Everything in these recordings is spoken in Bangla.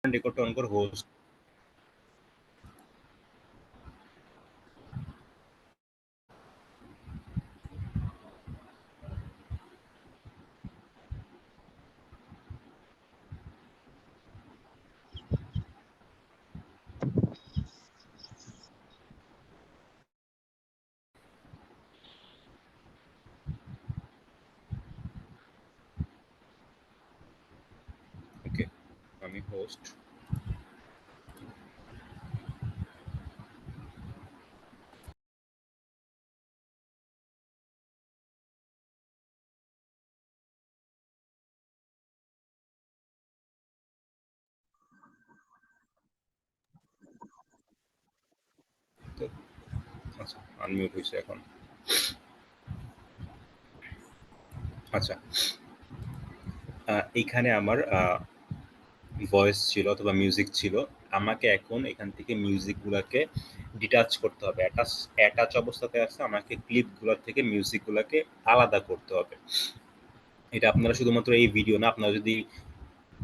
রেকর্ড অন করে হোস্ট ওকে আমি হোস্ট তো আচ্ছা আনমিউট হয়েছে এখন আচ্ছা এইখানে আমার ভয়েস ছিল অথবা মিউজিক ছিল আমাকে এখন এখান থেকে মিউজিকগুলোকে ডিটাচ করতে হবে অ্যাটাচ অবস্থাতে আছে আমাকে ক্লিপগুলোর থেকে মিউজিকগুলোকে আলাদা করতে হবে এটা আপনারা শুধুমাত্র এই ভিডিও না আপনারা যদি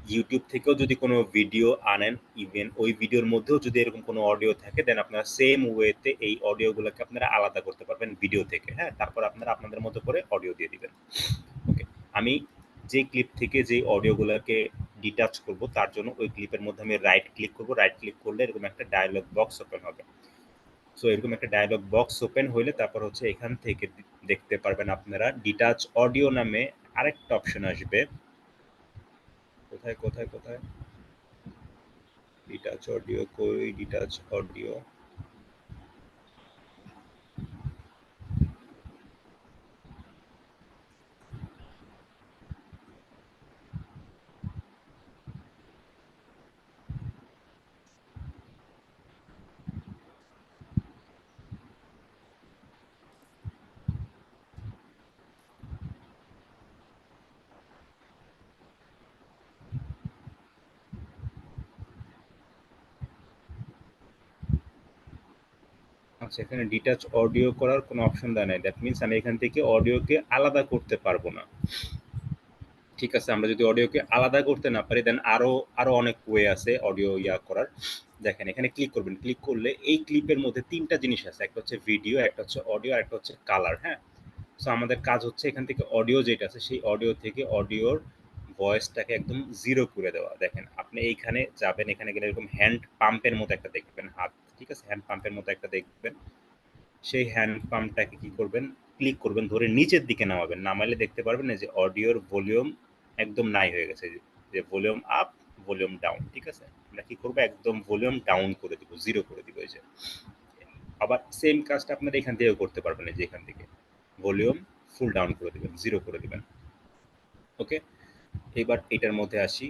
ইউটিউব থেকেও যদি কোনো ভিডিও আনেন ইভেন ওই ভিডিওর মধ্যেও যদি এরকম কোনো অডিও থাকে দেন আপনারা সেম ওয়েতে এই অডিওগুলোকে আপনারা আলাদা করতে পারবেন ভিডিও থেকে হ্যাঁ তারপর আপনারা আপনাদের মতো করে অডিও দিয়ে দিবেন ওকে আমি যে ক্লিপ থেকে যে অডিওগুলোকে ডিটাচ করব তার জন্য ওই ক্লিপের মধ্যে আমি রাইট ক্লিক করব রাইট ক্লিক করলে এরকম একটা ডায়লগ বক্স ওপেন হবে সো এরকম একটা ডায়লগ বক্স ওপেন হইলে তারপর হচ্ছে এখান থেকে দেখতে পারবেন আপনারা ডিটাচ অডিও নামে আরেকটা অপশন আসবে কোথায় কোথায় কোথায় ডিটাচ অডিও কই ডিটাচ অডিও আচ্ছা এখানে ডিটাচ অডিও করার কোনো অপশন দেয় নাই দ্যাট মিনস আমি এখান থেকে অডিওকে আলাদা করতে পারবো না ঠিক আছে আমরা যদি অডিওকে আলাদা করতে না পারি দেন আরো আরো অনেক ওয়ে আছে অডিও করার দেখেন এখানে ক্লিক করবেন ক্লিক করলে এই ক্লিপের মধ্যে তিনটা জিনিস আছে একটা হচ্ছে ভিডিও একটা হচ্ছে অডিও আর একটা হচ্ছে কালার হ্যাঁ সো আমাদের কাজ হচ্ছে এখান থেকে অডিও যেটা আছে সেই অডিও থেকে অডিওর ভয়েসটাকে একদম জিরো করে দেওয়া দেখেন আপনি এইখানে যাবেন এখানে গেলে এরকম হ্যান্ড পাম্পের মতো একটা দেখবেন হাত ঠিক আছে হ্যান্ড পাম্পের মতো একটা দেখবেন সেই হ্যান্ড পাম্পটাকে কি করবেন ক্লিক করবেন ধরে নিচের দিকে নামাবেন নামাইলে দেখতে পারবেন যে অডিওর ভলিউম একদম নাই হয়ে গেছে যে ভলিউম আপ ভলিউম ডাউন ঠিক আছে আমরা কি করবো একদম ভলিউম ডাউন করে দিব জিরো করে দিব এই যে আবার সেম কাজটা আপনারা এখান থেকেও করতে পারবেন এই যে এখান থেকে ভলিউম ফুল ডাউন করে দিবেন জিরো করে দিবেন ওকে এবার এটার মধ্যে আসি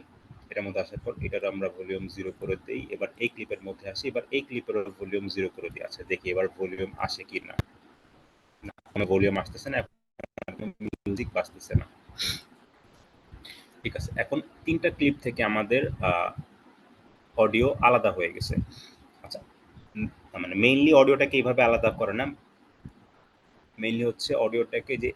এটার মধ্যে আসার পর এটার আমরা ভলিউম জিরো করে দিই এবার এই ক্লিপের মধ্যে আসি এবার এই ক্লিপের ভলিউম জিরো করে দিই আছে দেখি এবার ভলিউম আসে কি না কোনো ভলিউম আসতেছে না মিউজিক বাজতেছে না ঠিক আছে এখন তিনটা ক্লিপ থেকে আমাদের অডিও আলাদা হয়ে গেছে আচ্ছা মানে মেইনলি অডিওটাকে এইভাবে আলাদা করে না মেইনলি হচ্ছে অডিওটাকে যে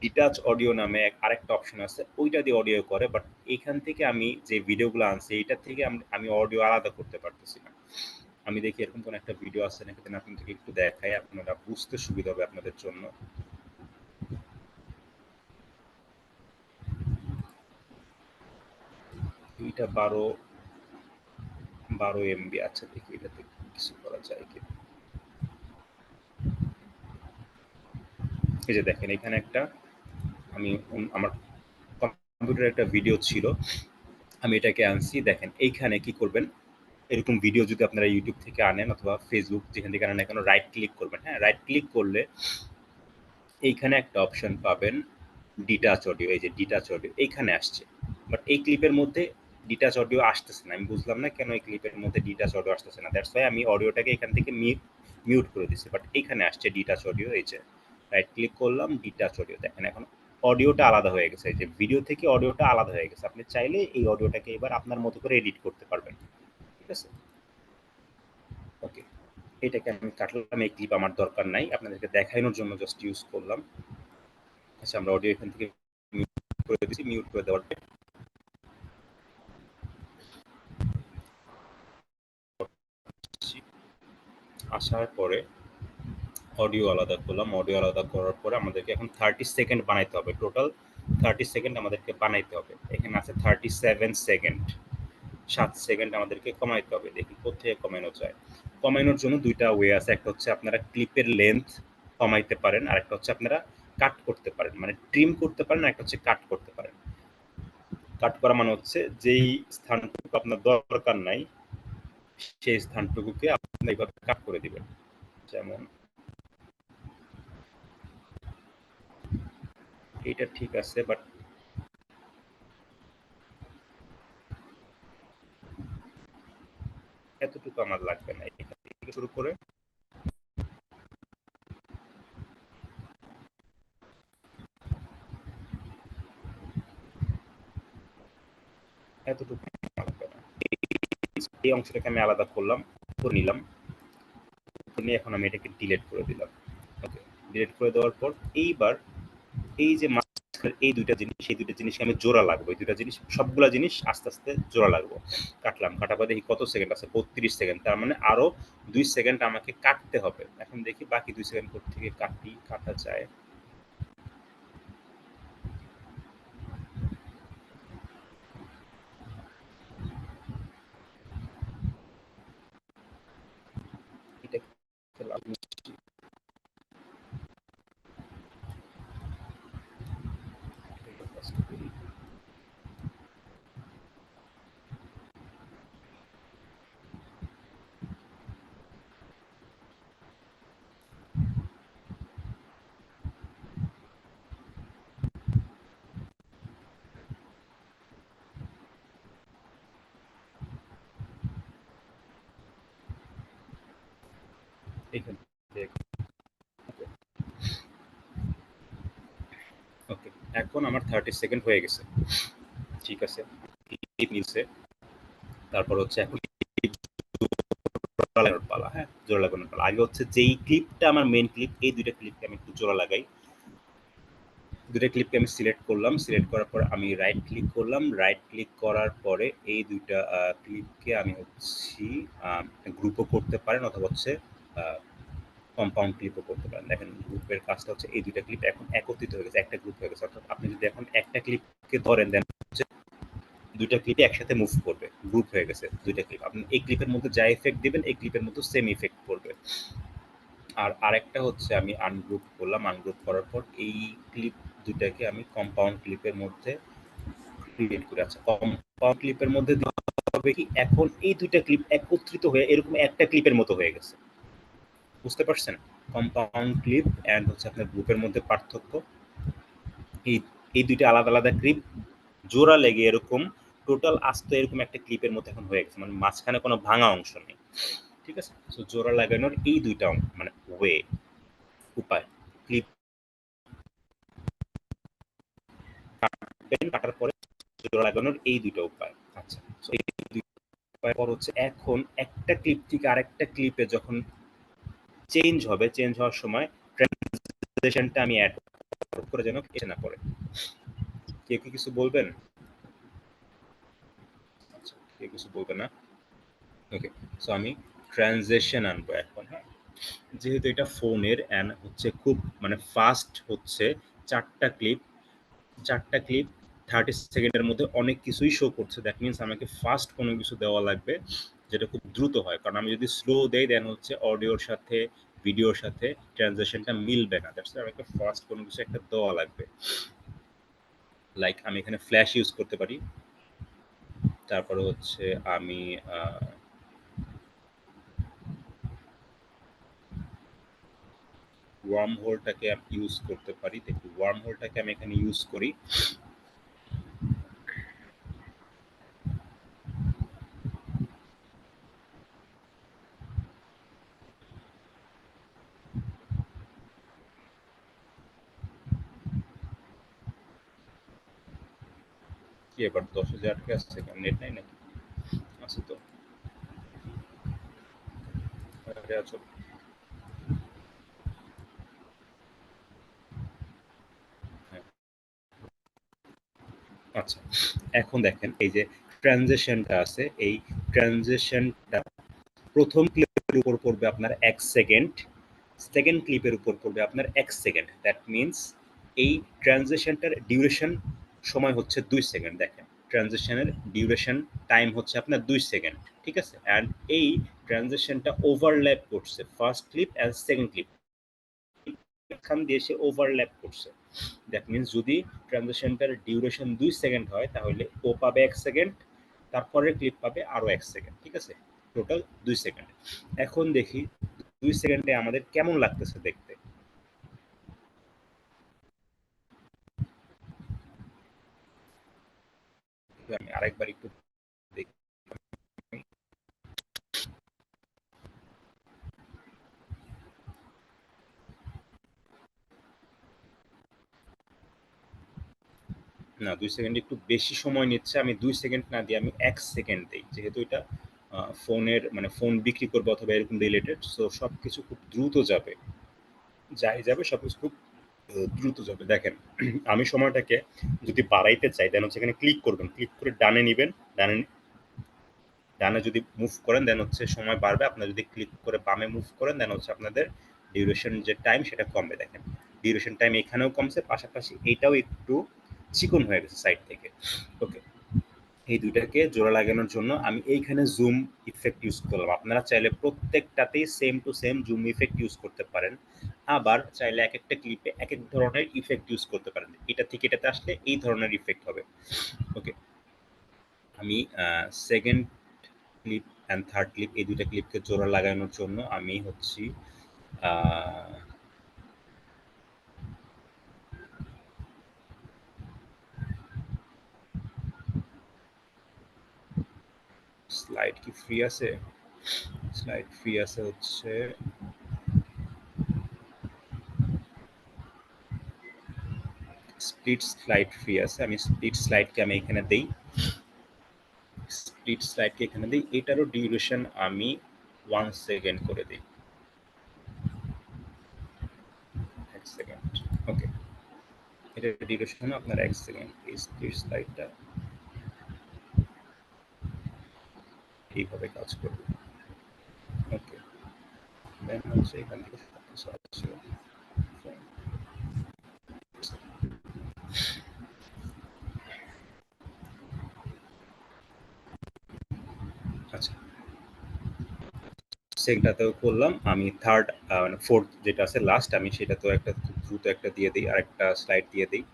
ডিটাচ অডিও নামে আরেকটা অপশন আছে ওইটা দিয়ে অডিও করে বাট এইখান থেকে আমি যে ভিডিওগুলো আনছি এইটা থেকে আমি অডিও আলাদা করতে পারতেছি না আমি দেখি এরকম কোন একটা ভিডিও আছে নাকি আপনাদেরকে একটু দেখাই আপনারা বুঝতে সুবিধা হবে আপনাদের জন্য এইটা 12 এমবি আচ্ছা দেখি এটাতে কিছু করা যায় কি এই যে দেখেন এখানে একটা আমি আমার কম্পিউটারে একটা ভিডিও ছিল আমি এটাকে আনছি দেখেন এইখানে কি করবেন এরকম ভিডিও যদি আপনারা ইউটিউব থেকে আনেন অথবা ফেসবুক যেখান থেকে আনেন এখন রাইট ক্লিক করবেন হ্যাঁ রাইট ক্লিক করলে এইখানে একটা অপশন পাবেন ডিটাচ অডিও এই যে ডিটাচ অডিও এইখানে আসছে বাট এই ক্লিপের মধ্যে ডিটাচ অডিও আসতেছে না আমি বুঝলাম না কেন এই ক্লিপের মধ্যে ডিটাচ অডিও আসতেছে না দ্যাটস ওয়াই আমি অডিওটাকে এখান থেকে মিউট করে দিচ্ছি বাট এইখানে আসছে ডিটাচ অডিও এই যে রাইট ক্লিক করলাম ডিটাচ অডিও দেখেন এখন অডিওটা আলাদা হয়ে গেছে এই যে ভিডিও থেকে অডিওটা আলাদা হয়ে গেছে আপনি চাইলে এই অডিওটাকে এবার আপনার মতো করে এডিট করতে পারবেন ঠিক আছে ওকে এটাকে আমি কাটলাম এই ক্লিপ আমার দরকার নাই আপনাদেরকে দেখানোর জন্য জাস্ট ইউজ করলাম আচ্ছা আমরা অডিও এখান থেকে মিউট করে দিচ্ছি মিউট করে দেওয়ার আসার পরে অডিও আলাদা করলাম। অডিও আলাদা করার পরে আমাদেরকে এখন 30 সেকেন্ড বানাইতে হবে। টোটাল 30 সেকেন্ড আমাদেরকে বানাইতে হবে। এখানে আছে 37 সেকেন্ড। 7 সেকেন্ড আমাদেরকে কমাইতে হবে। দেখি কোত্থেকে কমানো যায়। কমানোর জন্য ২ টা ওয়ে আছে। একটা হচ্ছে আপনারা ক্লিপের লেন্থ কমাইতে পারেন, আরেকটা হচ্ছে আপনারা কাট করতে পারেন। মানে ট্রিম করতে পারেন, আরেকটা হচ্ছে কাট করতে পারেন। কাট করা মানে হচ্ছে যেই স্থানটুকু আপনার দরকার নাই, সেই স্থানটুকুকে আপনি এইভাবে কাট করে দিবেন। যেমন এইটা ঠিক আছে, বাট এতটুকু আমার লাগবে না। এখান থেকে শুরু করে এতটুকু লাগবে না। এই অংশটাকে আমি আলাদা করলাম, করে নিলাম। নিয়ে এখন আমি এটাকে ডিলিট করে দিলাম। ওকে, ডিলিট করে দেওয়ার পর এইবার এই যে মাঝখানের এই ২ টা জিনিস, এই ২ টা জিনিসকে আমি জোড়া লাগবো। এই ২ টা জিনিস, সবগুলা জিনিস আস্তে, আস্তে জোড়া লাগবো। কাটলাম। কাটার পর দেখি কত সেকেন্ড আছে? ৩৫ সেকেন্ড। তার মানে আরো ২ সেকেন্ড আমাকে কাটতে হবে। এখন দেখি বাকি ২ সেকেন্ড কোত্থেকে কাটা যায়। এটা এখান থেকে ওকে। এখন আমার 30 সেকেন্ড হয়ে গেছে। ঠিক আছে। ক্লিপ নিছে। তারপর হচ্ছে এখন জোড়া লাগানোর পালা। হ্যাঁ? জোড়া লাগানোর পালা। আগে হচ্ছে যেই ক্লিপটা আমার মেইন ক্লিপ, এই ২ টা ক্লিপকে আমি একটু জোড়া লাগাই। ২ টা ক্লিপকে আমি সিলেক্ট করলাম। সিলেক্ট করার পর আমি রাইট ক্লিক করলাম। রাইট ক্লিক করার পরে এই ২ টা ক্লিপকে আমি হচ্ছি গ্রুপও করতে পারেন, অথবা হচ্ছে আ কম্পাউন্ড ক্লিপও করতে পারেন। দেখেন গ্রুপের কাজটা হচ্ছে এই ২ টা ক্লিপ এখন একত্রিত হয়ে গেছে। একটা গ্রুপ হয়ে গেছে। অর্থাৎ আপনি যদি এখন একটা ক্লিপকে ধরেন, দেন হচ্ছে ২ টা ক্লিপই একসাথে মুভ করবে। গ্রুপ হয়ে গেছে ২ টা ক্লিপ। আপনি এই ক্লিপের মধ্যে যা ইফেক্ট দিবেন, এই ক্লিপের মধ্যে সেম ইফেক্ট পড়বে। আর আরেকটা হচ্ছে আমি আনগ্রুপ করলাম। আনগ্রুপ করার পর এই ক্লিপ ২ টাকে আমি কম্পাউন্ড ক্লিপের মধ্যে ক্রিয়েট করে, আচ্ছা কম্পাউন্ড ক্লিপের মধ্যে দেওয়া হবে কি, এখন এই ২ টা ক্লিপ একত্রিত হয়ে এরকম একটা ক্লিপের মতো হয়ে গেছে। বুঝতে পারছেন? কম্পাউন্ড ক্লিপ অ্যান্ড হচ্ছে আপনার গ্রুপের মধ্যে পার্থক্য। এই এই ২ টা আলাদা, আলাদা ক্লিপ জোড়া লেগে এরকম টোটাল আস্ত এরকম একটা ক্লিপের মতো এখন হয়ে গেছে। মানে মাঝখানে কোনো ভাঙা অংশ নেই। ঠিক আছে? সো জোড়া লাগানোর এই ২ টা মানে ওয়ে, উপায়। ক্লিপ কাটবেন, কাটার পরে জোড়া লাগানোর এই ২ টা উপায়। আচ্ছা। সো এই ২ উপায়ের পর হচ্ছে এখন একটা ক্লিপ থেকে আরেকটা ক্লিপে যখন চেঞ্জ হবে, চেঞ্জ হওয়ার সময় ট্রান্সলেশনটা আমি এড করে যেন এসে না পড়ে। কেউ কি কিছু বলবেন? আচ্ছা, কেউ কিছু বলবে না? ওকে। সো আমি ট্রানজিশন আনবো এখন। হ্যাঁ? যেহেতু এটা ফোনের অ্যান্ড হচ্ছে খুব মানে ফাস্ট হচ্ছে ৪টা ক্লিপ, ৪টা ক্লিপ 30 সেকেন্ডের মধ্যে অনেক কিছুই শো করছে। দ্যাট মিনস আমাকে ফাস্ট কোনো কিছু দেওয়া লাগবে, যেটা খুব দ্রুত হয়। কারণ আমি যদি স্লো দেই, দেন হচ্ছে অডিওর সাথে ভিডিওর সাথে ট্রানজিশনটা মিলবে না। দ্যাটস আমাকে ফাস্ট কোনো কিছু একটা দেওয়া লাগবে। লাইক আমি এখানে ফ্ল্যাশ ইউজ করতে পারি। তারপরে হচ্ছে আমি ওয়ার্ম হোলটাকে ইউজ করতে পারি। দেখি ওয়ার্ম হোলটাকে আমি এখানে ইউজ করি। কি এবার ১০,০০০ আটকে আসছে কেন? নেট নাই নাকি? আছে তো। আরে আছো। হ্যাঁ, আচ্ছা। এখন দেখেন এই যে ট্রানজিশনটা আছে, এই ট্রানজিশনটা ১ম ক্লিপের ক্লিপের উপর পড়বে আপনার 1 সেকেন্ড, সেকেন্ড ক্লিপের উপর পড়বে আপনার 1 সেকেন্ড। দ্যাট মিনস এই ট্রানজিশনটার ডিউরেশন সময় হচ্ছে 2 সেকেন্ড। দেখেন ট্রানজিশনের ডিউরেশন টাইম হচ্ছে আপনার 2 সেকেন্ড, ঠিক আছে? অ্যান্ড এই ট্রানজিশনটা ওভারল্যাপ করছে first clip and second clip, এখান দিয়ে সে ওভারল্যাপ করছে। দ্যাট মিনস যদি ট্রানজিশনটার ডিউরেশন 2 সেকেন্ড হয় তাহলে ও পাবে 1 সেকেন্ড, তারপরের ক্লিপ পাবে আরও 1 সেকেন্ড, ঠিক আছে? Total 2 second. এখন দেখি 2 সেকেন্ডে আমাদের কেমন লাগতেছে দেখতে। আমি আরেকবার একটু দেখি। না 2 সেকেন্ড একটু বেশি সময় নিচ্ছে। আমি 2 সেকেন্ড না দিয়ে আমি 1 সেকেন্ড দেই। যেহেতু এটা ফোনের মানে ফোন বিক্রি করবো অথবা এরকম রিলেটেড, সো সবকিছু খুব দ্রুত যাবে। যাই যাবে সবকিছু খুব দ্রুত যাবে। দেখেন আমি সময়টাকে যদি বাড়াইতে চাই দেন হচ্ছে এখানে ক্লিক করবেন, ক্লিক করে ডানে নিবেন, ডানে ডানে যদি মুভ করেন দেন হচ্ছে সময় বাড়বে। আপনারা যদি ক্লিক করে বামে মুভ করেন দেন হচ্ছে আপনাদের ডিউরেশন যে টাইম সেটা কমবে। দেখেন ডিউরেশন টাইম এখানেও কমছে, পাশাপাশি এইটাও একটু চিকন হয়ে গেছে সাইড থেকে। ওকে, এই দুইটাকে জোড়া লাগানোর জন্য আমি এইখানে জুম ইফেক্ট ইউজ করলাম। আপনারা চাইলে প্রত্যেকটাতেই same to same zoom effect use করতে পারেন, আবার চাইলে এক একটা ক্লিপে এক এক ধরনের ইফেক্ট ইউজ করতে পারেন। এটা থেকে এটাতে আসলে এই ধরনের ইফেক্ট হবে। ওকে, আমি second clip and third clip এই দুইটা ক্লিপকে জোড়া লাগানোর জন্য আমি হচ্ছি স্লাইড কি ফ্রি আছে? স্লাইড ফ্রি আছে হচ্ছে স্প্লিট স্লাইড ফ্রি আছে। আমি স্প্লিট স্লাইডকে আমি এখানে দেই, স্প্লিট স্লাইডকে এখানে দিই। এটারও ডিউরেশন আমি 1 সেকেন্ড করে দিই, 1 সেকেন্ড। ওকে, এটার ডিউরেশন আপনার 1 সেকেন্ড। এই স্প্লিট স্লাইডটা এইভাবে কাজ করবে। ওকে, দেন হচ্ছে এখান থেকে সবকিছু আছে। আচ্ছা, সেকেন্ডটাতেও করলাম। আমি থার্ড মানে ফোর্থ যেটা আছে লাস্ট, আমি সেটাতেও একটা খুব দ্রুত একটা দিয়ে দিই, আর একটা স্লাইড দিয়ে দিই।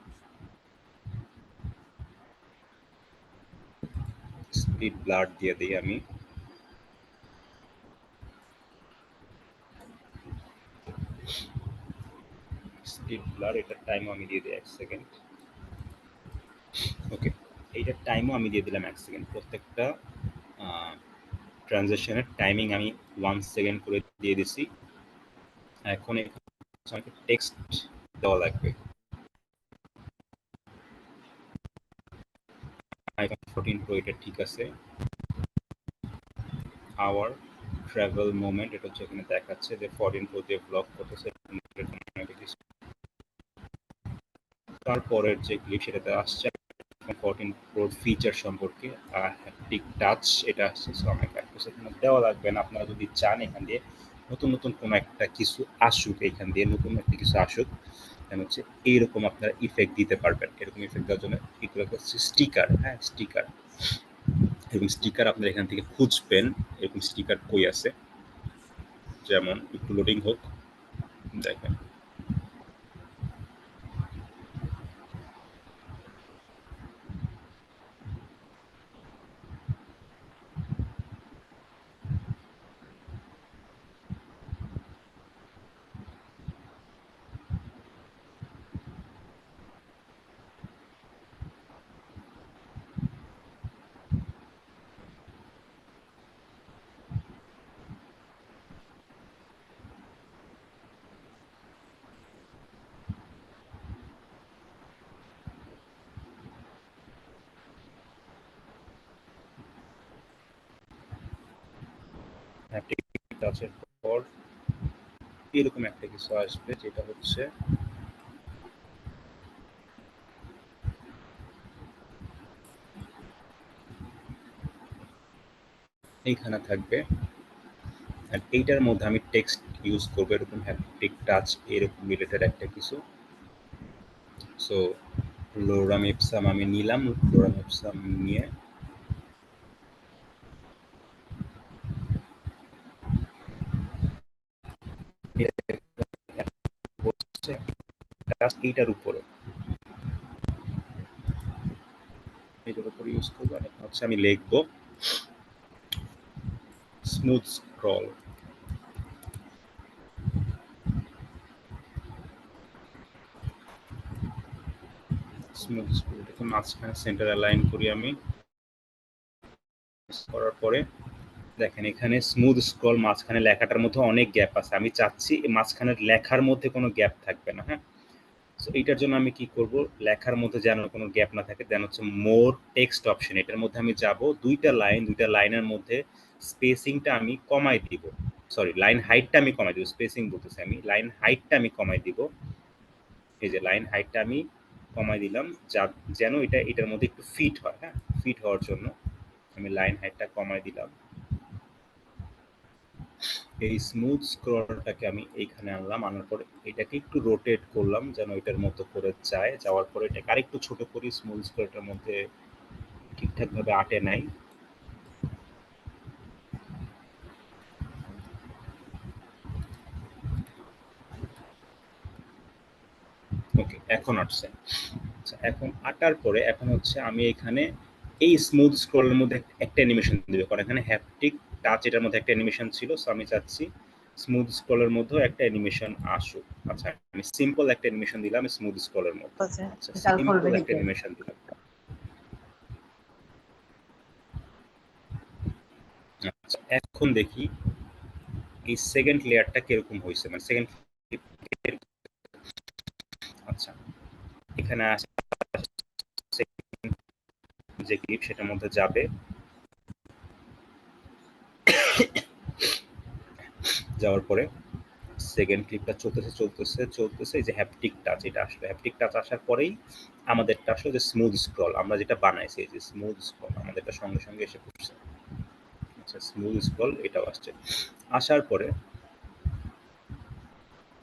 স্প্লিট ব্লাড দিয়ে দিই আমি। স্প্লিট ব্লাড এটার টাইমও আমি দিয়ে দিই 1 সেকেন্ড। ওকে, এইটার টাইমও আমি দিয়ে দিলাম 1 সেকেন্ড। প্রত্যেকটা ট্রানজ্যাকশনের টাইমিং আমি 1 সেকেন্ড করে দিয়ে দিছি। এখন আমাকে টেক্সট দেওয়া লাগবে। আইফোন 14 প্রো এটা ঠিক আছে। আওয়ার ট্রাভেল মোমেন্ট এটা হচ্ছে এখানে দেখাচ্ছে যে 14 প্রো দিয়ে ব্লগ করতেছে। তারপরের যে ক্লিপ সেটাতে আসছে 14 প্রোর ফিচার সম্পর্কে, হ্যাপটিক টাচ এটা আসছে। সো আমাকে এখানে দেওয়া লাগবে না। আপনারা যদি চান এখান দিয়ে নতুন নতুন কোনো একটা কিছু আসুক, এখান দিয়ে নতুন একটা কিছু আসুক, দেন হচ্ছে এইরকম আপনারা ইফেক্ট দিতে পারবেন। এরকম ইফেক্ট দেওয়ার জন্য এগুলো হচ্ছে স্টিকার। হ্যাঁ, স্টিকার। এরকম স্টিকার আপনারা এখান থেকে খুঁজবেন। এরকম স্টিকার কই আছে, যেমন একটু লোডিং হোক, দেখেন হ্যাপটিক টাচের পর এরকম একটা কিছু আসবে, যেটা হচ্ছে এইখানে থাকবে। and এইটার মধ্যে আমি টেক্সট ইউজ করবো এরকম হ্যাপটিক টাচ এরকম রিলেটেড একটা কিছু। সো লোরাম ইপসাম আমি নিলাম, লোরাম ইপসাম নিয়ে এইটার উপরে এটার উপরে ইউজ করবো। আর হচ্ছে আমি লিখবো স্মুথ স্ক্রল। স্মুথ স্ক্রলটাকে মাঝখানে সেন্টার অ্যালাইন করি আমি। করার পরে দেখেন এখানে স্মুথ স্ক্রল মাঝখানে লেখাটার মধ্যে অনেক গ্যাপ আছে, আমি চাচ্ছি মাঝখানের লেখার মধ্যে কোনো গ্যাপ থাকবে না। হ্যাঁ, সো এইটার জন্য আমি কি করব, লেখার মধ্যে যেন কোনো গ্যাপ না থাকে, দেন হচ্ছে মোর টেক্সট অপশন, এটার মধ্যে আমি যাব, দুইটা লাইনের মধ্যে স্পেসিংটা আমি কমাই দিব, সরি লাইন হাইটটা আমি কমাই দিব, স্পেসিং বলতেছি আমি, লাইন হাইটটা আমি কমাই দিব। এই যে লাইন হাইটটা আমি কমাই দিলাম যেন এটার মধ্যে একটু ফিট হয়। হ্যাঁ, ফিট হওয়ার জন্য আমি লাইন হাইটটা কমাই দিলাম। এই স্মুথ স্ক্রলটাকে আমি এইখানে আনলাম, আনার পরে এটাকে একটু রোটেট করলাম যেন এটার মতো করে যায়, যাওয়ার পরে এটাকে আরেকটু ছোট করি, স্মুথ স্ক্রলটার মধ্যে ঠিকঠাকভাবে আটে নাই। ওকে, এখন আটছে। আচ্ছা, এখন আটার পরে এখন হচ্ছে আমি এখানে এই স্মুথ স্ক্রলের মধ্যে একটা অ্যানিমেশন দিব, কারণ এখানে হ্যাপটিক টাচ এটার মধ্যে একটা অ্যানিমেশন ছিল, সো আমি চাচ্ছি স্মুথ স্ক্রলের মধ্যেও একটা অ্যানিমেশন আসুক। আচ্ছা, আমি সিম্পল একটা অ্যানিমেশন দিলাম স্মুথ স্ক্রলের মধ্যে। আচ্ছা, সিম্পল একটা অ্যানিমেশন দিলাম। আচ্ছা, এখন দেখি এই সেকেন্ড লেয়ারটা কিরকম হয়েছে, মানে সেকেন্ড। আচ্ছা, এখানে যে ক্লিপ সেটার মধ্যে যাবে, যাওয়ার পরে সেকেন্ড ক্লিপটা চলতেছে এই যে হ্যাপটিক টাচ এটা আসলে, হ্যাপটিক টাচ আসার পরেই আমাদেরটা আসলে যে স্মুথ স্ক্রল আমরা যেটা বানাইছি, এই যে স্মুথ স্ক্রল আমাদেরটা সঙ্গে সঙ্গে এসে পড়ছে। আচ্ছা, স্মুথ স্ক্রল এটাও আসছে। আসার পরে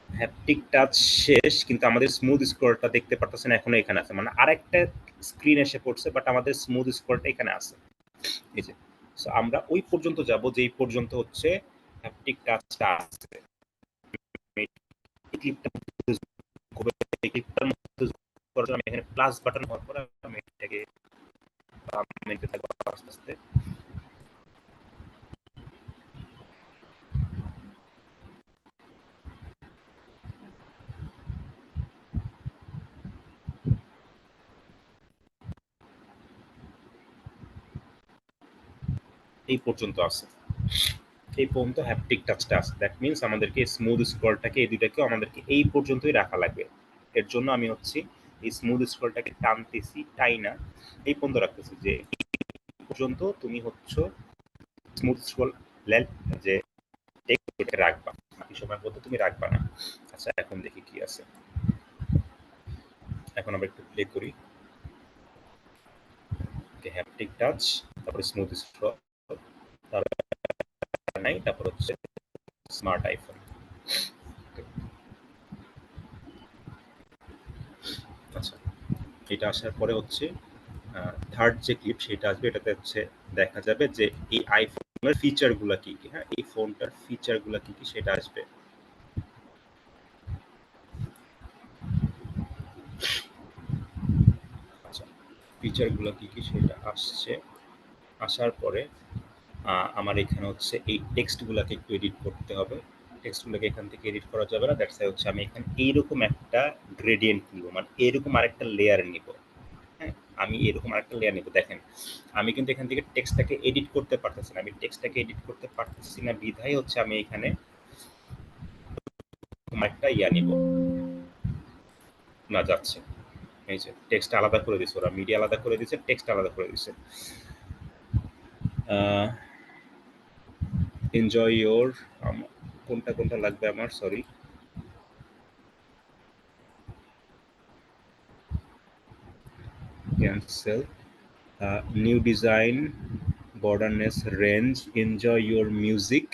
হ্যাপটিক টাচ শেষ, কিন্তু আমাদের স্মুথ স্ক্রলটা দেখতে পারতেছেন এখনো এখানে আছে, মানে আরেকটা স্ক্রিন এসে পড়ছে, বাট আমাদের স্মুথ স্ক্রলটা এখানে আছে। এই যে, সো আমরা ওই পর্যন্ত যাব যেই পর্যন্ত হচ্ছে হ্যাপটিক টাচটা আছে। আমি এখানে প্লাস বাটন হওয়ার পরে আমি এটাকে আস্তে আস্তে এই পর্যন্ত আছে, এই পর্যন্ত হ্যাপটিক টাচটা আছে। দ্যাট মিনস আমাদেরকে স্মুথ স্ক্রলটাকে এই দুইটাকেও আমাদেরকে এই পর্যন্তই রাখা লাগবে। এর জন্য আমি হচ্ছে এই স্মুথ স্ক্রলটাকে টানতেছি, টাই না এই পর্যন্ত রাখতেছি, যে এই পর্যন্ত তুমি হচ্ছে স্মুথ স্ক্রল যে টেক্সট রাখবা, বাকি সময়ের মধ্যে তুমি রাখবা না। আচ্ছা, এখন দেখি কি আছে। এখন আমরা একটু প্লে করি। হ্যাপটিক টাচ, তারপরে স্মুথ স্ক্রল, তারপর নাই, তারপর হচ্ছে স্মার্ট আইফোন। আচ্ছা, এটা আসার পরে হচ্ছে থার্ড যে ক্লিপ সেটা আসবে, এটাতে হচ্ছে দেখা যাবে যে এই আইফোনের ফিচারগুলো কি কি। হ্যাঁ, এই ফোনটার ফিচারগুলো কি কি সেটা আসবে। আচ্ছা, ফিচারগুলো কি কি সেটা আসছে। আসার পরে আমার এখানে হচ্ছে এই টেক্সটগুলোকে একটু এডিট করতে হবে। টেক্সটগুলোকে এখান থেকে এডিট করা যাবে না, দ্যাটস হচ্ছে আমি এখানে এইরকম একটা গ্রেডিয়েন্ট নিব, মানে এরকম আরেকটা লেয়ার নিব। হ্যাঁ, আমি এরকম আরেকটা লেয়ার নিব। দেখেন আমি কিন্তু এখান থেকে টেক্সটটাকে এডিট করতে পারতেছি না, আমি টেক্সটটাকে এডিট করতে পারতেছি না বিধায় হচ্ছে আমি এখানে একটা ইয়া নিব, না যাচ্ছে। এই যে টেক্সট আলাদা করে দিছে, ওরা মিডিয়া আলাদা করে দিছে, টেক্সট আলাদা করে দিছে। এনজয় ইয়োর, কোনটা কোনটা লাগবে আমার, sorry. Cancel, new design, borderless range, enjoy your music,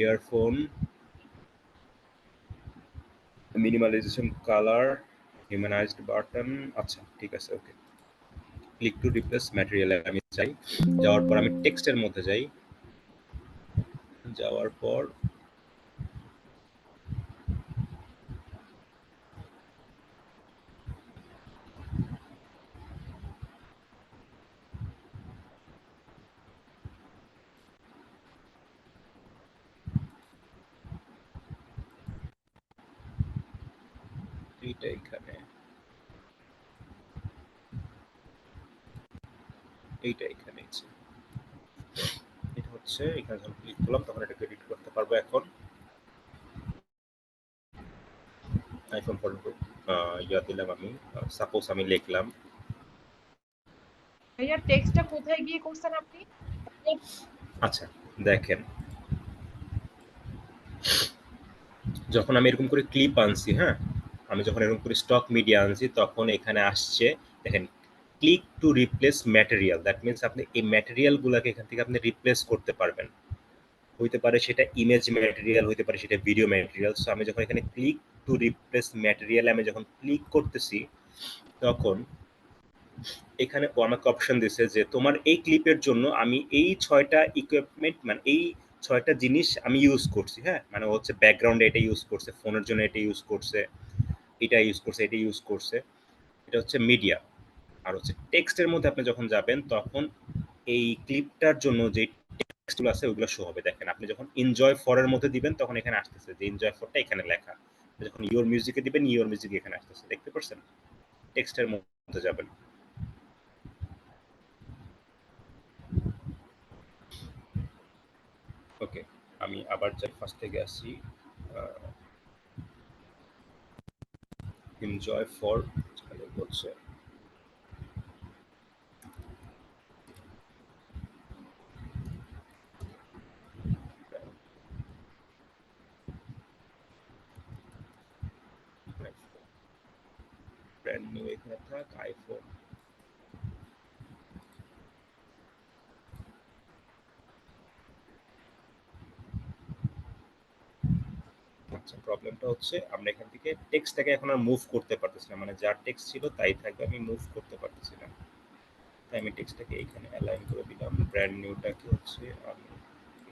earphone, minimalization, colour, humanized button. আচ্ছা ঠিক আছে, ওকে। ক্লিক টু রিপ্লেস ম্যাটেরিয়ালে আমি যাই, যাওয়ার পর আমি টেক্সটের মধ্যে যাই, যাওয়ার পর এইটা এখানে, এইটা এখানে আছে। এটা হচ্ছে এখানে যখন ক্লিক করলাম তখন এটাকে এডিট করতে পারবো। এখন আইফোন ফটো ইয়া দিলাম আমি, সাপোজ আমি লিখলাম, ভাইয়া টেক্সটটা কোথায় গিয়ে করছেন আপনি? আচ্ছা দেখেন, যখন আমি এরকম করে ক্লিপ আনছি, হ্যাঁ, আমি যখন এরকম করে স্টক মিডিয়া আনছি তখন এখানে আসছে, দেখেন, click to replace material. That means আপনি এই ম্যাটেরিয়ালগুলোকে এখান থেকে আপনি রিপ্লেস করতে পারবেন। হইতে পারে সেটা ইমেজ ম্যাটেরিয়াল, হইতে পারে সেটা ভিডিও ম্যাটেরিয়াল। সো আমি যখন এখানে ক্লিক টু রিপ্লেস ম্যাটেরিয়াল আমি যখন ক্লিক করতেছি, তখন এখানে ও আমাকে অপশন দিছে যে তোমার এই ক্লিপের জন্য আমি এই ৬টা ইকুইপমেন্ট, মানে এই ৬টা জিনিস আমি ইউজ করছি, হ্যাঁ, মানে হচ্ছে ব্যাকগ্রাউন্ডে এটা ইউজ করছে, ফোনের জন্য এটা ইউজ করছে, এটা ইউজ করছে, এটা ইউজ করছে। এটা হচ্ছে মিডিয়া। আর হচ্ছে টেক্সটের মধ্যে আপনি যখন যাবেন তখন এই ক্লিপটার জন্য যে টেক্সটগুলো আছে ওগুলো শো হবে। দেখেন আপনি যখন এনজয় ফর এর মধ্যে দিবেন তখন এখানে আসতেছে যে এনজয় ফরটা এখানে লেখা, যখন ইওর মিউজিকে দিবেন ইওর মিউজিক এখানে আসতেছে, দেখতে পাচ্ছেন? টেক্সটের মধ্যে যাবেন। ওকে, আমি আবার যাই, ফার্স্ট থেকে আসি। এনজয় ফর হচ্ছে ব্র্যান্ড নিউ, এখানে থাক আইফোন। আচ্ছা, প্রবলেমটা হচ্ছে আমরা এখান থেকে টেক্সটটাকে এখন আর মুভ করতে পারতেছি না, মানে যার টেক্সট ছিল তাই থাকবে, আমি মুভ করতে পারতেছি না। তাই আমি টেক্সটটাকে এইখানে অ্যালাইন করে দিলাম। ব্র্যান্ড নিউটাকে হচ্ছে আমি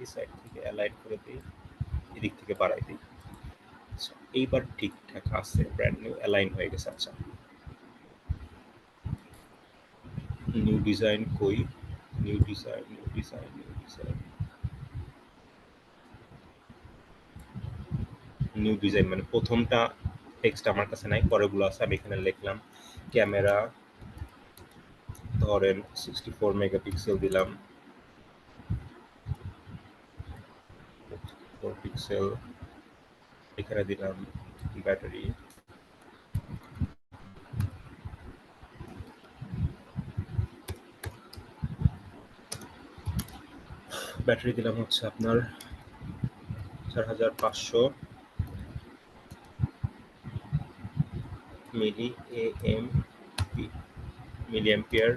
এই সাইড থেকে অ্যালাইন করে দিই, এদিক থেকে বাড়াই দিই। আচ্ছা, এইবার ঠিকঠাক আছে, ব্র্যান্ড নিউ অ্যালাইন হয়ে গেছে। আচ্ছা, নিউ ডিজাইন কই? New design, new design, new design, new design মানে প্রথমটা টেক্সট আমার কাছে নাই, পরেরগুলো আছে। আমি এখানে লিখলাম ক্যামেরা, ধরেন 64 মেগাপিক্সেল দিলাম, 4 পিক্সেল। এখানে দিলাম ব্যাটারি, ব্যাটারি দিলাম হচ্ছে আপনার 4500 milli AM milli ampere.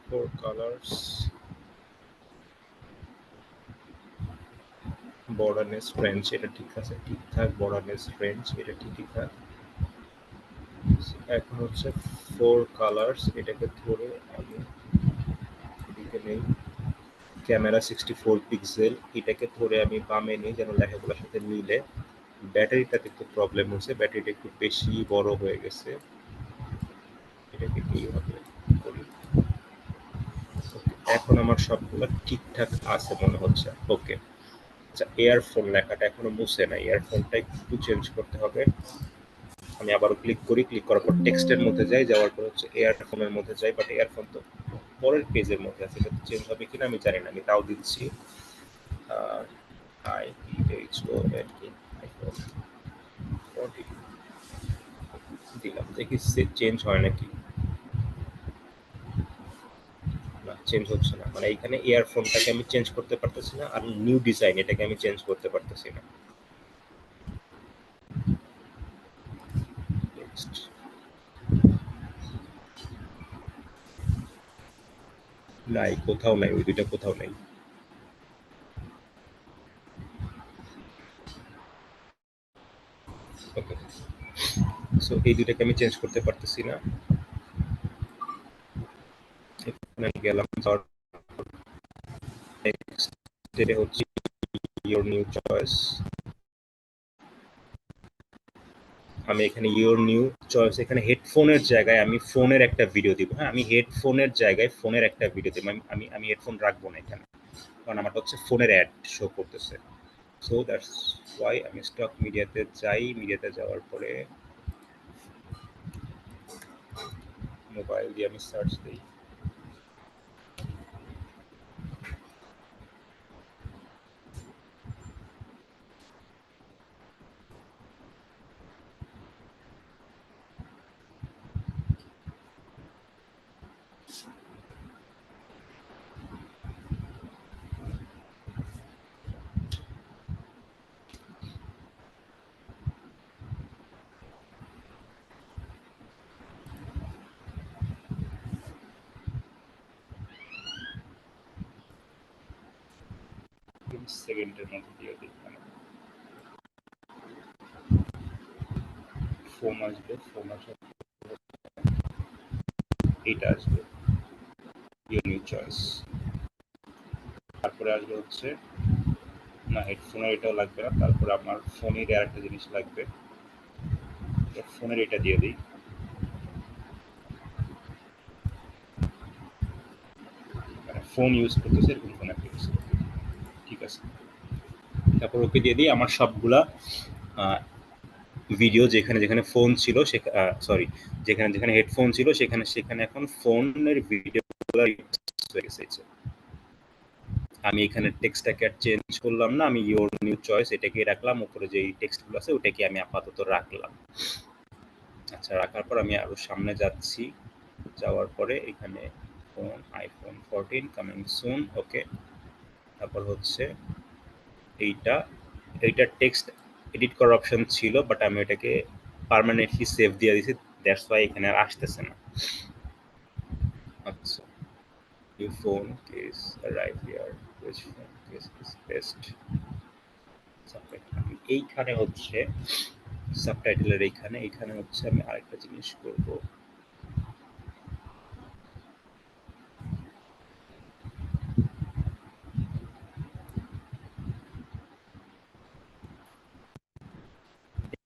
Four colours, borderless range এটা ঠিক আছে, ঠিকঠাক। বর্ডারনেস রেঞ্জ এটা ঠিকই থাক। এখন হচ্ছে ফোর কালার্স, এটাকে ধরে আমি এদিকে নেই। ক্যামেরা 64 পিক্সেল, এটাকে ধরে আমি বামে নিই যেন লেখাগুলোর সাথে মিলে। ব্যাটারিটাতে একটু প্রবলেম হচ্ছে, ব্যাটারিটা একটু বেশি বড় হয়ে গেছে, এটাকে এইভাবে করি। এখন আমার সবগুলো ঠিকঠাক আছে মনে হচ্ছে। ওকে, আচ্ছা, এয়ারফোন লেখাটা এখনো মুছে নাই, এয়ারফোনটা একটু চেঞ্জ করতে হবে। আমি আবারও ক্লিক করি, ক্লিক করার পর টেক্সটের মধ্যে যাই, যাওয়ার পর হচ্ছে এয়ারফোনের মধ্যে যাই, বাট এয়ারফোন তো পরের পেজের মধ্যে আছে, এটা চেঞ্জ হবে কিনা আমি জানি না, আমি তাও দিচ্ছি আইফোন 40 দিলাম, দেখি চেঞ্জ হয় নাকি। না, চেঞ্জ হচ্ছে না, মানে এখানে ইয়ারফোনটাকে আমি চেঞ্জ করতে পারতেছি না, আর নিউ ডিজাইন এটাকে আমি চেঞ্জ করতে পারতেছি না। টেক্সট নাই, কোথাও নাই, ওই দুইটা কোথাও নাই। ওকে, সো এই দুইটাকে আমি চেঞ্জ করতে পারতেছি না। এখানে গেলাম, নেক্সট যেটা হচ্ছে ইওর নিউ চয়েস। আমি এখানে ইওর নিউ চয়েস, এখানে হেডফোনের জায়গায় আমি ফোনের একটা ভিডিও দিব। হ্যাঁ, আমি হেডফোনের জায়গায় ফোনের একটা ভিডিও দিব। আমি আমি হেডফোন রাখবো না এখানে, কারণ আমার হচ্ছে ফোনের অ্যাড শো করতেছে। সো দ্যাটস ওয়াই আমি স্টক মিডিয়াতে যাই। মিডিয়াতে যাওয়ার পরে মোবাইল দিয়ে আমি সার্চ দিই। সেকেন্ডের মধ্যে দিয়ে দিই। ফোন আসবে, ফোন আসার এইটা আসবে ইওর নিউ চয়েস। তারপরে আসবে হচ্ছে, না হেডফোনের এটাও লাগবে না, তারপরে আমার ফোনের আর একটা জিনিস লাগবে, ফোনের এটা দিয়ে দিই। মানে ফোন ইউজ করতেছে এরকম ফোন একটা ইউজ করতে, ঠিক আছে। তারপর ওকে দিয়ে দিই। আমার সবগুলা ভিডিও যেখানে যেখানে ফোন ছিল, সরি, যেখানে যেখানে হেডফোন ছিল সেখানে সেখানে এখন ফোনের ভিডিওগুলো হয়ে গেছে। আমি এখানে টেক্সটটাকে আর চেঞ্জ করলাম না, আমি ইওর নিউ চয়েস এটাকে রাখলাম, উপরে যে টেক্সটগুলো আছে ওটাকে আমি আপাতত রাখলাম। আচ্ছা, রাখার পর আমি আরো সামনে যাচ্ছি। যাওয়ার পরে এখানে ফোন, আইফোন 14 কামিং সুন, ওকে। তারপর হচ্ছে এইটা, এইটা টেক্সট এডিট করার অপশন ছিল, বাট আমি এটাকে পার্মানেন্টলি সেভ দিয়ে দিয়েছি, দ্যাটস ওয়াই এখানে আর আসতেছে না। আচ্ছা, your phone case arrive here, which phone case is best? আমি এইখানে হচ্ছে সাবটাইটেলের এইখানে এইখানে হচ্ছে আমি আরেকটা জিনিস করব।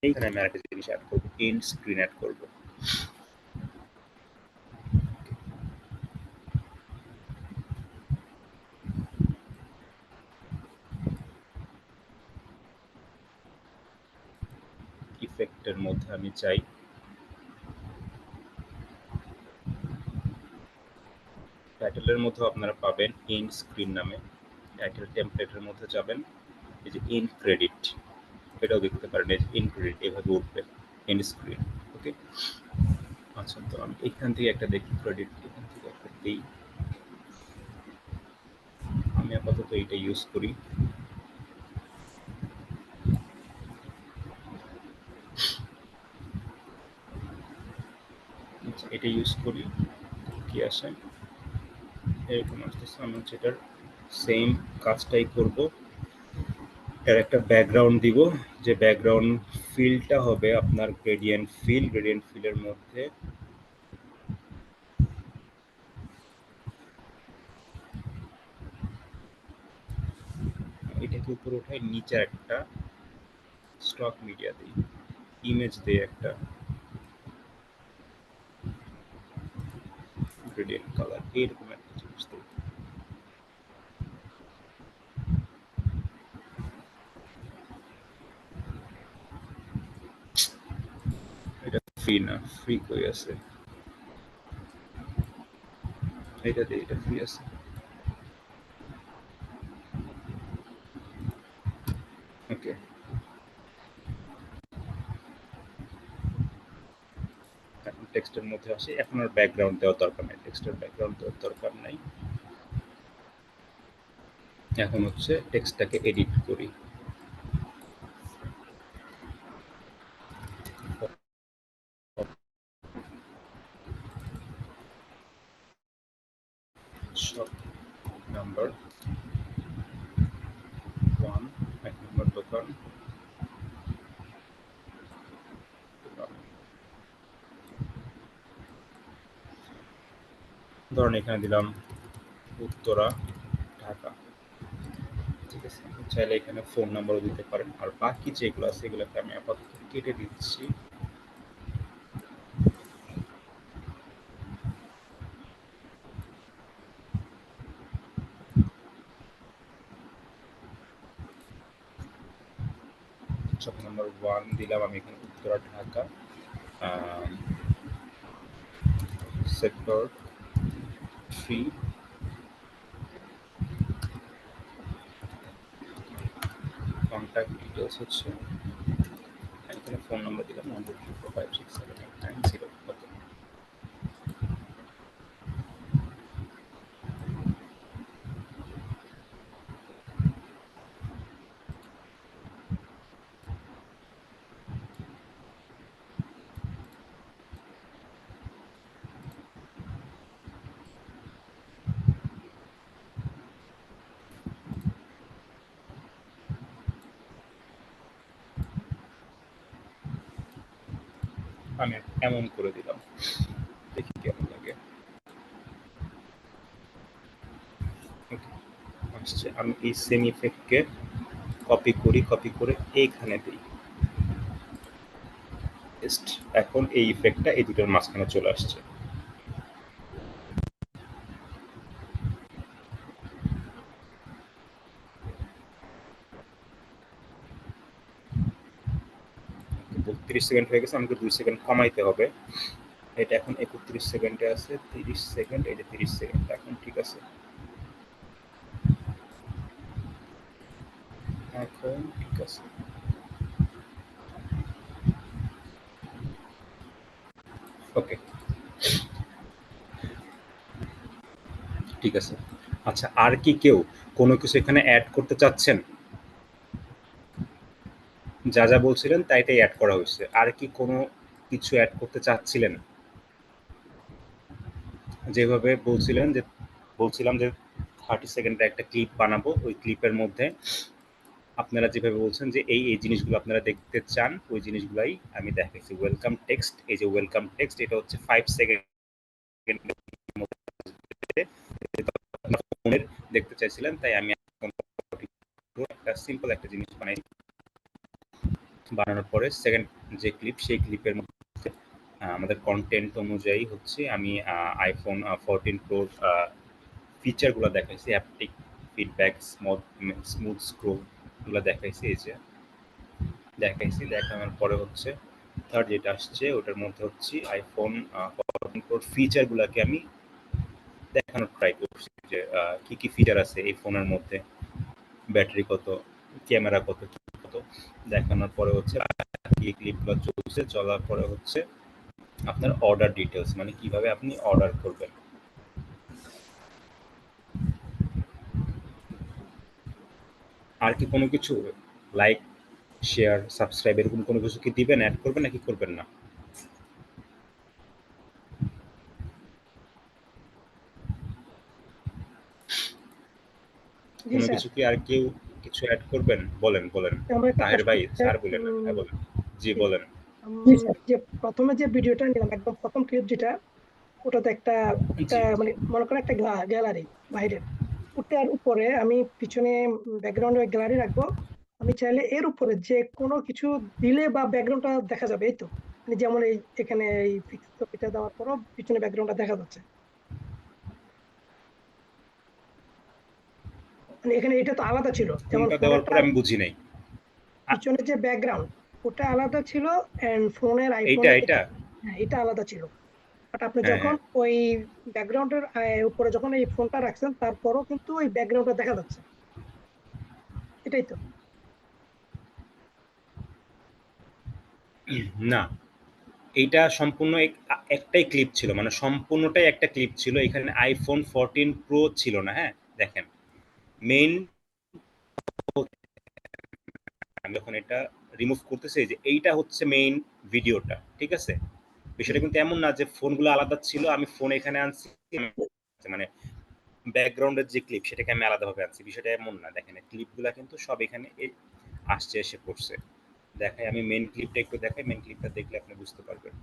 এইখানে আমি আরেকটা জিনিস অ্যাড করব, এন্ড স্ক্রিন অ্যাড করব। ইফেক্টের মধ্যে আমি চাই, টাইটেলের মধ্যে আপনারা পাবেন এন্ড স্ক্রিন নামে। টাইটেল টেমপ্লেটের মধ্যে যাবেন, এই যে এন্ড ক্রেডিট, এটাও দেখতে পারেন, এই যে এন্ড ক্রেডিট এভাবে উঠবে, এন্ড স্ক্রিন, ওকে। আচ্ছা, তো আমি এখান থেকে একটা দেখি ক্রেডিট, এখান থেকে একটা দিই। আমি আপাতত এইটা ইউজ করি। আচ্ছা, এটা ইউজ করি, কি আসে এরকম আসতেছে। আমি হচ্ছে এটার সেম কাজটাই করব, এর একটা ব্যাকগ্রাউন্ড দিব, যে ব্যাকগ্রাউন্ড ফিলটা হবে আপনার গ্রেডিয়েন্ট ফিল। গ্রেডিয়েন্ট ফিলের মধ্যে এটাকে উপরে উঠাই, নিচে একটা স্টক মিডিয়া দিই, ইমেজ দিয়ে একটা গ্রেডিয়েন্ট কালার, এরকম একটা জিনিস দিই। এটা ফ্রি না, ফ্রি কই আছে, এটা দিয়ে, এটা ফ্রি আছে। ওকে, এখন টেক্সটের মধ্যে আসে। এখন আর ব্যাকগ্রাউন্ড দেওয়ার দরকার নাই, টেক্সটের ব্যাকগ্রাউন্ড দেওয়ার দরকার নাই। এখন হচ্ছে টেক্সটটাকে এডিট করি। শপ নাম্বার 1, 1 নম্বর দোকান। ধরুন এখানে দিলাম উত্তরা, ঢাকা। ঠিক আছে, চাইলে এখানে ফোন নাম্বারও দিতে পারেন। আর বাকি যেগুলো আছে এগুলোকে আমি আপাতত কেটে দিচ্ছি। শপ নাম্বার 1 দিলাম আমি এখানে Uttara, Dhaka. Sector 3। Contact details হচ্ছে এখানে ফোন নাম্বার দিলাম 123456789 ওকে। আমি এমন করে দিলাম, দেখি কেমন লাগে। আসছে, আমি এই সেম ইফেক্টকে কপি করে এইখানে দিই। এখন এই ইফেক্টটা এই দুটোর মাঝখানে চলে আসছে। কিন্তু 30 সেকেন্ড হয়ে গেছে, আমাকে 2 সেকেন্ড কমাইতে হবে। এটা এখন 31 সেকেন্ডে আছে, 30 সেকেন্ড, এটা 30 সেকেন্ড। এখন ঠিক আছে, এখন ঠিক আছে। ওকে, ঠিক আছে। আচ্ছা, আর কি কেউ কোনো কিছু এখানে অ্যাড করতে চাচ্ছেন? যা যা বলছিলেন তাই তাই অ্যাড করা হয়েছে। আর কি কোনো কিছু অ্যাড করতে চাচ্ছিলেন? যেভাবে বলছিলাম যে 30 সেকেন্ডের একটা ক্লিপ বানাবো, ওই ক্লিপের মধ্যে আপনারা যেভাবে বলছেন যে এই জিনিসগুলো আপনারা দেখতে চান, ওই জিনিসগুলাই আমি দেখাইছি। ওয়েলকাম টেক্সট, এই যে ওয়েলকাম টেক্সট, এটা হচ্ছে 5 সেকেন্ড ফোনের দেখতে চাইছিলেন, তাই আমি একটা সিম্পল একটা জিনিস বানাই। বানানোর পরে সেকেন্ড যে ক্লিপ, সেই ক্লিপের মধ্যে আমাদের কন্টেন্ট অনুযায়ী হচ্ছে আমি আইফোন 14 প্রোর ফিচারগুলো দেখাইছি। হ্যাপটিক ফিডব্যাক, স্মুথ স্ক্রোল গুলো দেখাইছি। এই যে দেখাইছি, দেখানোর পরে হচ্ছে থার্ড যেটা আসছে ওটার মধ্যে হচ্ছে আইফোন 14 প্রোর ফিচারগুলোকে আমি দেখানোর ট্রাই করছি, যে কি কি ফিচার আছে এই ফোনের মধ্যে, ব্যাটারি কত, ক্যামেরা কত, কত দেখানোর পরে হচ্ছে এই ক্লিপগুলো চলছে। চলার পরে হচ্ছে আপনার অর্ডার ডিটেলস, মানে কিভাবে আপনি অর্ডার করবেন। আর কি কোনো কিছু লাইক, শেয়ার, সাবস্ক্রাইব এরকম কোনো কিছু কি দিবেন, অ্যাড করবেন নাকি করবেন না? জি কোনো স্যার। কিছু কি আর কেউ কিছু অ্যাড করবেন? বলেন, বলেন। আমরা একটা তাহের প্রশ্ন ভাই, স্যার, স্যার বলেন না, হ্যাঁ বলেন। জি জি, বলেন। যে প্রথমে যে ভিডিওটা নিলাম, একদম প্রথম ক্লিপ যেটা, ওটাতে একটা একটা জি, মানে মনে করেন একটা গ্যালারি বাইরের, ওটার উপরে আমি পিছনে ব্যাকগ্রাউন্ডে গ্যালারি রাখবো। আমি চাইলে এর উপরে যে কোনো কিছু দিলে বা ব্যাকগ্রাউন্ডটা দেখা যাবে, এই তো। মানে যেমন এই এখানে এই ফিক্স ছবিটা দেওয়ার পরও পিছনে ব্যাকগ্রাউন্ডটা দেখা যাচ্ছে। মানে এখানে এটা তো আলাদা ছিল, যেমন কোনটা দেওয়ার ফোনেরটা পরে আমি বুঝি নাই। পিছনে যে ব্যাকগ্রাউন্ড, ওটা আলাদা ছিল, এন্ড ফোনের এইটা আইফোনের এটা হ্যাঁ এটা আলাদা ছিল। বাট আপনি হ্যাঁ, যখন হ্যাঁ। ওই ব্যাকগ্রাউন্ডের উপরে যখন এই ফোনটা রাখছেন, তারপরও কিন্তু ওই ব্যাকগ্রাউন্ডটা দেখা যাচ্ছে, এটাই তো। না, এইটা সম্পূর্ণ একটাই ক্লিপ ছিল, মানে সম্পূর্ণটাই একটা ক্লিপ ছিল। এখানে আইফোন 14 প্রো ছিল না। হ্যাঁ, দেখেন, মেইন আমি যখন এটা রিমুভ করতেছি, যে এইটা হচ্ছে মেইন ভিডিওটা, ঠিক আছে? জি বিষয়টা কিন্তু এমন না যে ফোনগুলো আলাদা ছিল, আমি ফোন এখানে আনছি, মানে ব্যাকগ্রাউন্ডের যে ক্লিপ সেটাকে আমি আলাদাভাবে আনছি, বিষয়টা এমন না। দেখেন ক্লিপগুলা কিন্তু সব এখানে আসছে, এসে পড়ছে। দেখাই, আমি মেন ক্লিপটা একটু দেখাই, মেন ক্লিপটা দেখলে আপনি বুঝতে পারবেন।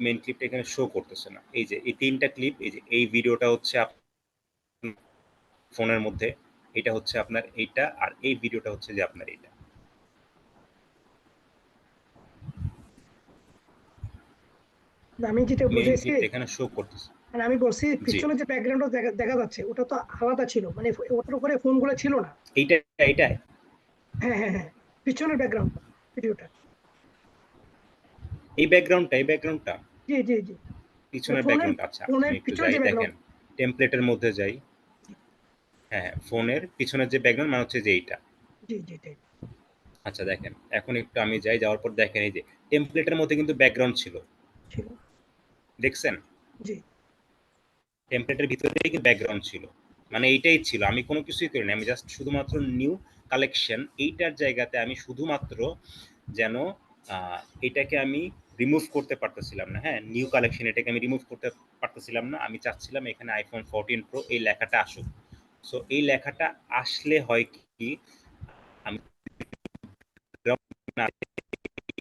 মেন ক্লিপটা এখানে শো করতেছে না। এই যে এই ৩টা ক্লিপ, এই যে এই ভিডিওটা হচ্ছে ফোনের মধ্যে, এটা হচ্ছে আপনার এইটা, আর এই ভিডিওটা হচ্ছে যে আপনার এইটা। আমি যেটা মেইন বুঝেছি, ক্লিপটা এখানে শো করতেছে। মানে আমি বলছি জি, পিছনে যে ব্যাকগ্রাউন্ড দেখা দেখা যাচ্ছে ওটা তো আলাদা ছিল, মানে ওটার উপরে ফোন গুলো ছিল না। এইটা এইটাই হ্যাঁ হ্যাঁ হ্যাঁ, পিছনের ব্যাকগ্রাউন্ডটা, ভিডিওটা। এই ব্যাকগ্রাউন্ডটা জি জি জি, মানে পিছনের ফোনের ব্যাকগ্রাউন্ড। আচ্ছা, ফোনের আমি একটু পিছনে যাই, যে দেখেন ব্যাকগ্রাউন্ড। টেমপ্লেটের মধ্যে যাই। হ্যাঁ, ফোনের পিছনের যে ব্যাকগ্রাউন্ড মানে হচ্ছে যে এইটা। জি জি জি আচ্ছা দেখেন, এখন একটু আমি যাই, যাওয়ার পর দেখেন এই যে টেমপ্লেটের মধ্যে কিন্তু ব্যাকগ্রাউন্ড ছিল, ছিল। দেখছেন? জি টেমপ্লেটের ভিতরেই কিন্তু ব্যাকগ্রাউন্ড ছিল, মানে এইটাই ছিল। আমি কোনো কিছুই করি না, আমি জাস্ট শুধুমাত্র নিউ কালেকশন এইটার জায়গাতে আমি শুধুমাত্র যেন এটাকে আমি রিমুভ করতে পারতেছিলাম না। হ্যাঁ, নিউ কালেকশন এটাকে আমি রিমুভ করতে পারতেছিলাম না। আমি চাচ্ছিলাম এখানে আইফোন 14 প্রো এই লেখাটা আসুক। সো এই লেখাটা আসলে হয় কি, আমি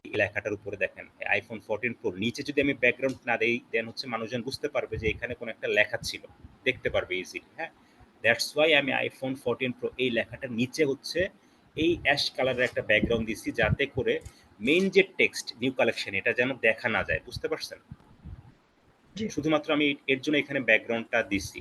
এই লেখাটার উপরে দেখেন আইফোন 14 প্রো নিচে যদি আমি ব্যাকগ্রাউন্ড না দেই, দেন হচ্ছে মানুষজন বুঝতে পারবে যে এখানে কোনো একটা লেখা ছিল, দেখতে পারবে ইজিলি। হ্যাঁ, দ্যাটস ওয়াই আমি আইফোন 14 প্রো এই লেখাটার নিচে হচ্ছে এই অ্যাশ কালারের একটা ব্যাকগ্রাউন্ড দিচ্ছি, যাতে করে মেইন যে টেক্সট নিউ কালেকশন এটা যেন দেখা না যায়, বুঝতে পারছেন? জি শুধুমাত্র আমি এর জন্য এখানে ব্যাকগ্রাউন্ডটা দিছি।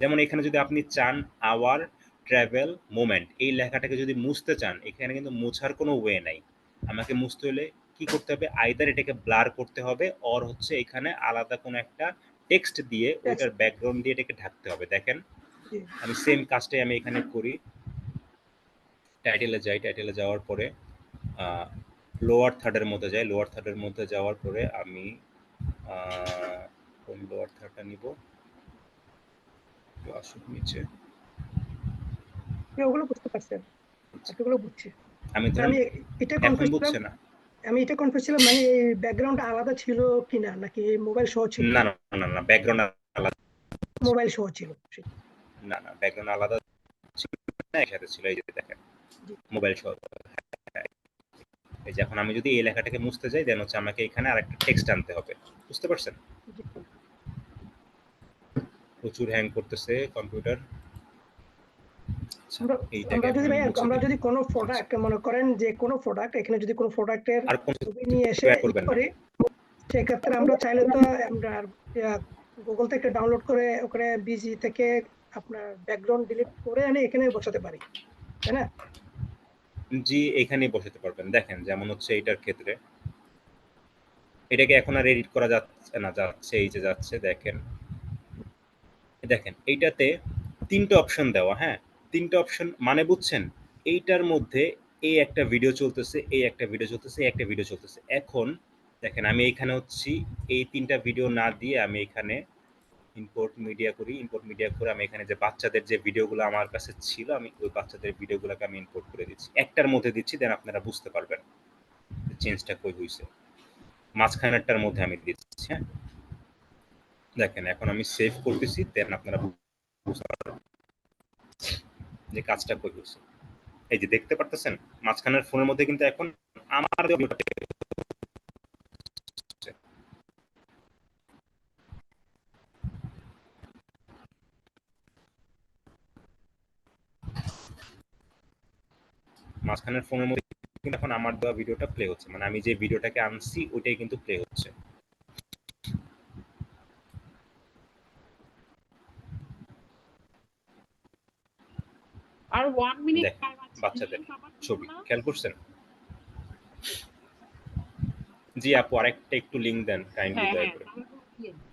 যেমন এখানে যদি আপনি চান আওয়ার ট্রাভেল মোমেন্ট এই লেখাটাকে যদি মুছতে চান, এখানে কিন্তু মোছার কোনো ওয়ে নাই। আমাকে মুছতে হলে কি করতে হবে, আইদার এটাকে ব্লার করতে হবে, অর হচ্ছে এখানে আলাদা কোনো একটা টেক্সট দিয়ে টেক্সট। ওইটার ব্যাকগ্রাউন্ড দিয়ে এটাকে ঢাকতে হবে। দেখেন জি আমি সেম কাজটাই আমি এখানে করি। টাইটেলে যাই, টাইটেলে যাওয়ার পরে লোয়ার থার্ডের মধ্যে যাই, লোয়ার থার্ডের মধ্যে যাওয়ার পরে আমি কোন লোয়ার থার্ডটা নিব, আসুক নিচে। আপনি ওগুলো বুঝতে পারছেন, বাকিগুলো বুঝছি। আমি মানে ধরেন আমি এটা এখন কনফিউজ ছিলাম, বুঝছে না। আমি এটা কনফিউজ ছিলাম মানে এই ব্যাকগ্রাউন্ডটা আলাদা ছিল কিনা, নাকি মোবাইল সহ ছিল। না না না না, ব্যাকগ্রাউন্ড আলাদা। মোবাইল সহ ছিল সেটা। না না, ব্যাকগ্রাউন্ড আলাদা ছিল না, একসাথে ছিল। এই যে দেখেন জি মোবাইল সহ। এই যে এখন আমি যদি এই লেখাটাকে মুছতে যাই, দেন হচ্ছে আমাকে এখানে আরেকটা টেক্সট আনতে হবে, বুঝতে পারছেন? জি। প্রচুর হ্যাং করতেছে কম্পিউটার। আচ্ছা, আমরা এইটাকে আমরা এখন যদি আমি ভাই মুছে আমরা দিই। যদি কোনো আচ্ছা, প্রোডাক্ট মনে করেন যে কোনো প্রোডাক্ট, এখানে যদি কোনো প্রোডাক্টের আর কোন ছবি নিয়ে এসে অ্যাড করবেন না। করি, সেক্ষেত্রে আমরা চাইলে তো আমরা গুগল থেকে ডাউনলোড করে ওখানে বিজি থেকে আপনার ব্যাকগ্রাউন্ড ডিলিট করে এনে এখানে বসাতে পারি, তাই না? জি, এখানেই বসাতে পারবেন। দেখেন যেমন হচ্ছে এইটার ক্ষেত্রে এটাকে এখন আর এডিট করা যাচ্ছে না, যাচ্ছে এই যে যাচ্ছে, দেখেন দেখেন এইটাতে ৩ টে অপশন দেওয়া। হ্যাঁ, ৩ টে অপশন মানে বুঝছেন? এইটার মধ্যে এই একটা ভিডিও চলতেছে, এই একটা ভিডিও চলতেছে, এই একটা ভিডিও চলতেছে। এখন দেখেন আমি এইখানে হচ্ছি, এই ৩ টা ভিডিও না দিয়ে আমি এখানে ইম্পোর্ট মিডিয়া করি। ইম্পোর্ট মিডিয়া করে আমি এখানে যে বাচ্চাদের যে ভিডিওগুলো আমার কাছে ছিল, আমি ওই বাচ্চাদের ভিডিওগুলোকে আমি ইম্পোর্ট করে দিচ্ছি। একটার মধ্যে দিচ্ছি, দেন আপনারা বুঝতে পারবেন চেঞ্জটা কই হইছে। মাঝখানেরটার মধ্যে আমি দিচ্ছি। হ্যাঁ? দেখেন এখন আমি সেভ করতেছি, দেন আপনারা বুঝতে পারবেন যে কাজটা কই হইছে। এই যে দেখতে পারতেছেন মাঝখানের ফোনের মধ্যে কিন্তু এখন আমার ভিডিওটা play হচ্ছে। মাঝখানের ফোনের মধ্যে কিন্তু এখন আমার দেওয়া ভিডিওটা প্লে হচ্ছে, মানে আমি যে ভিডিওটাকে আনছি ওইটাই কিন্তু প্লে হচ্ছে। আর 1 মিনিট দেখেন টাইম আছে, বাচ্চাদের লিংক আমার দিব ছবি না। খেয়াল করছেন? জি আপু, আরেকটা একটু লিঙ্ক দেন কাইন্ডলি হ্যাঁ দয়া হ্যাঁ, করে। তাহলে দিয়ে দিন।